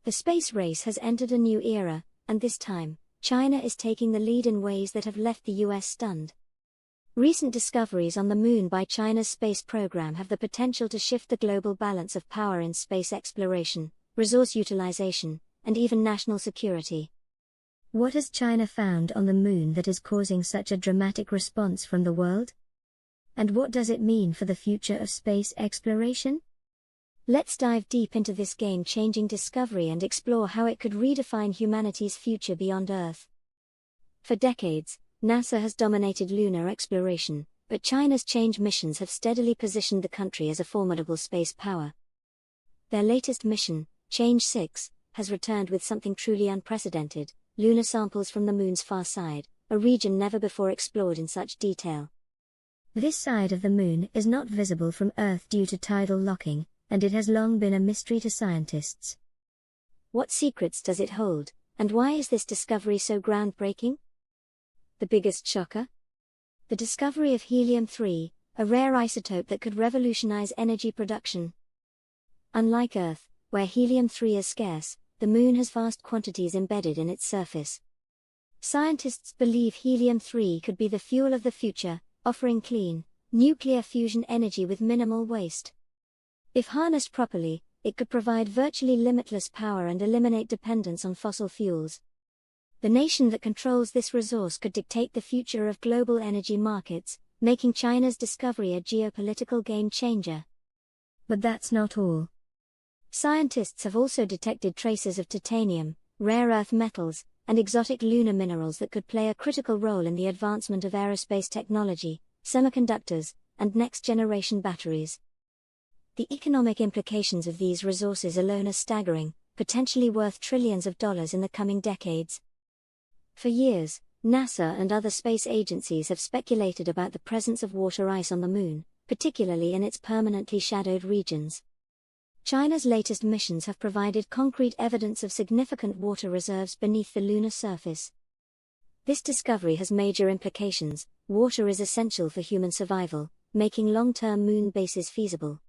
The space race has entered a new era, and this time, China is taking the lead in ways that have left the US stunned. Recent discoveries on the Moon by China's space program have the potential to shift the global balance of power in space exploration, resource utilization, and even national security. What has China found on the Moon that is causing such a dramatic response from the world? And what does it mean for the future of space exploration? Let's dive deep into this game-changing discovery and explore how it could redefine humanity's future beyond Earth. For decades, NASA has dominated lunar exploration, but China's Change missions have steadily positioned the country as a formidable space power. Their latest mission, Change 6, has returned with something truly unprecedented: lunar samples from the Moon's far side, a region never before explored in such detail. This side of the Moon is not visible from Earth due to tidal locking, and it has long been a mystery to scientists. What secrets does it hold, and why is this discovery so groundbreaking? The biggest shocker? The discovery of helium-3, a rare isotope that could revolutionize energy production. Unlike Earth, where helium-3 is scarce, the Moon has vast quantities embedded in its surface. Scientists believe helium-3 could be the fuel of the future, offering clean, nuclear fusion energy with minimal waste. If harnessed properly, it could provide virtually limitless power and eliminate dependence on fossil fuels. The nation that controls this resource could dictate the future of global energy markets, making China's discovery a geopolitical game-changer. But that's not all. Scientists have also detected traces of titanium, rare earth metals, and exotic lunar minerals that could play a critical role in the advancement of aerospace technology, semiconductors, and next-generation batteries. The economic implications of these resources alone are staggering, potentially worth trillions of dollars in the coming decades. For years, NASA and other space agencies have speculated about the presence of water ice on the Moon, particularly in its permanently shadowed regions. China's latest missions have provided concrete evidence of significant water reserves beneath the lunar surface. This discovery has major implications. Water is essential for human survival, making long-term Moon bases feasible.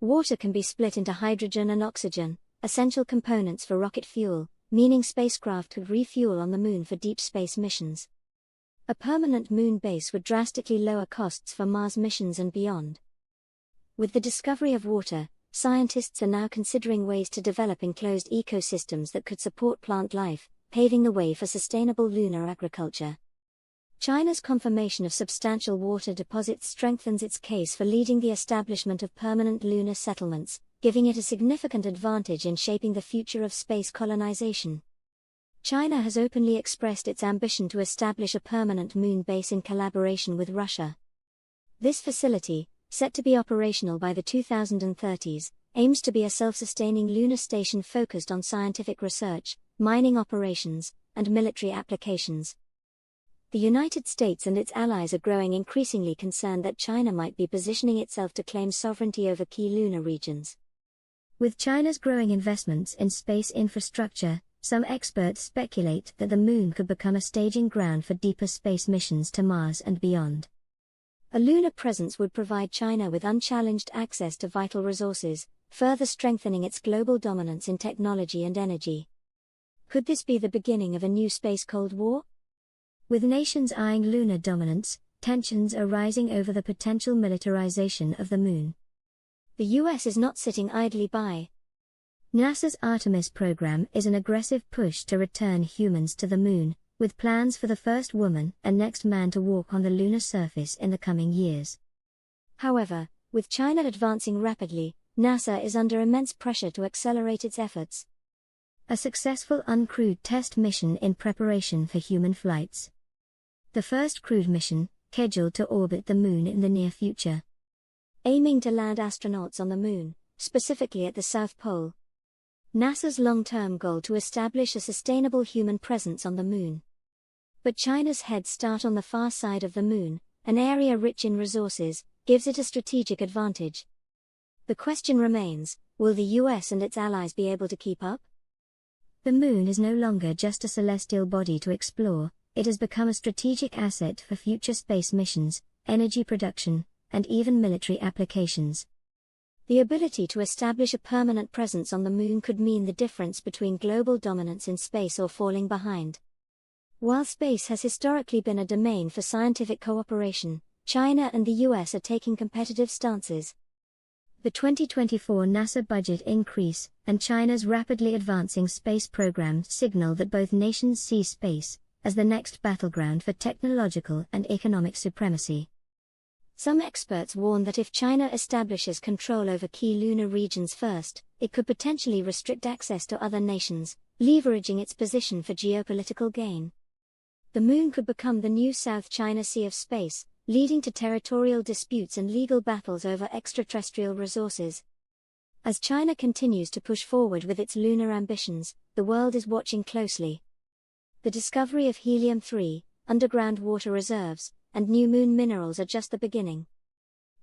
Water can be split into hydrogen and oxygen, essential components for rocket fuel, meaning spacecraft could refuel on the Moon for deep space missions. A permanent Moon base would drastically lower costs for Mars missions and beyond. With the discovery of water, scientists are now considering ways to develop enclosed ecosystems that could support plant life, paving the way for sustainable lunar agriculture. China's confirmation of substantial water deposits strengthens its case for leading the establishment of permanent lunar settlements, giving it a significant advantage in shaping the future of space colonization. China has openly expressed its ambition to establish a permanent Moon base in collaboration with Russia. This facility, set to be operational by the 2030s, aims to be a self-sustaining lunar station focused on scientific research, mining operations, and military applications. The United States and its allies are growing increasingly concerned that China might be positioning itself to claim sovereignty over key lunar regions. With China's growing investments in space infrastructure, some experts speculate that the Moon could become a staging ground for deeper space missions to Mars and beyond. A lunar presence would provide China with unchallenged access to vital resources, further strengthening its global dominance in technology and energy. Could this be the beginning of a new space Cold War? With nations eyeing lunar dominance, tensions are rising over the potential militarization of the Moon. The US is not sitting idly by. NASA's Artemis program is an aggressive push to return humans to the Moon, with plans for the first woman and next man to walk on the lunar surface in the coming years. However, with China advancing rapidly, NASA is under immense pressure to accelerate its efforts. A successful uncrewed test mission in preparation for human flights. The first crewed mission, scheduled to orbit the Moon in the near future. Aiming to land astronauts on the Moon, specifically at the South Pole. NASA's long-term goal to establish a sustainable human presence on the Moon. But China's head start on the far side of the Moon, an area rich in resources, gives it a strategic advantage. The question remains, will the US and its allies be able to keep up? The Moon is no longer just a celestial body to explore, it has become a strategic asset for future space missions, energy production, and even military applications. The ability to establish a permanent presence on the moon could mean the difference between global dominance in space or falling behind. While space has historically been a domain for scientific cooperation, China and the US are taking competitive stances. The 2024 NASA budget increase and China's rapidly advancing space program signal that both nations see space as the next battleground for technological and economic supremacy. Some experts warn that if China establishes control over key lunar regions first, it could potentially restrict access to other nations, leveraging its position for geopolitical gain. The moon could become the new South China Sea of space, leading to territorial disputes and legal battles over extraterrestrial resources. As China continues to push forward with its lunar ambitions, the world is watching closely. The discovery of helium-3, underground water reserves, and new moon minerals are just the beginning.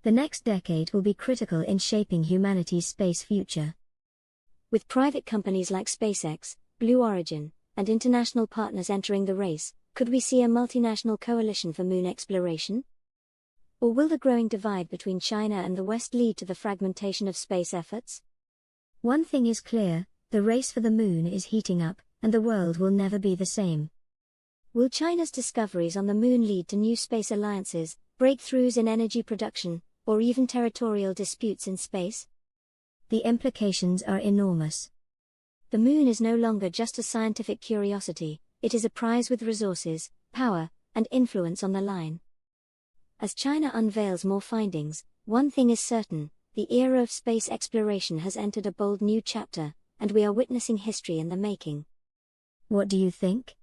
The next decade will be critical in shaping humanity's space future. With private companies like SpaceX, Blue Origin, and international partners entering the race, could we see a multinational coalition for moon exploration? Or will the growing divide between China and the West lead to the fragmentation of space efforts? One thing is clear, the race for the moon is heating up, and the world will never be the same. Will China's discoveries on the moon lead to new space alliances, breakthroughs in energy production, or even territorial disputes in space? The implications are enormous. The moon is no longer just a scientific curiosity, it is a prize with resources, power, and influence on the line. As China unveils more findings, one thing is certain, the era of space exploration has entered a bold new chapter, and we are witnessing history in the making. What do you think?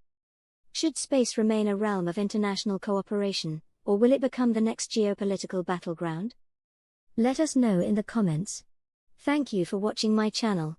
Should space remain a realm of international cooperation, or will it become the next geopolitical battleground? Let us know in the comments. Thank you for watching my channel.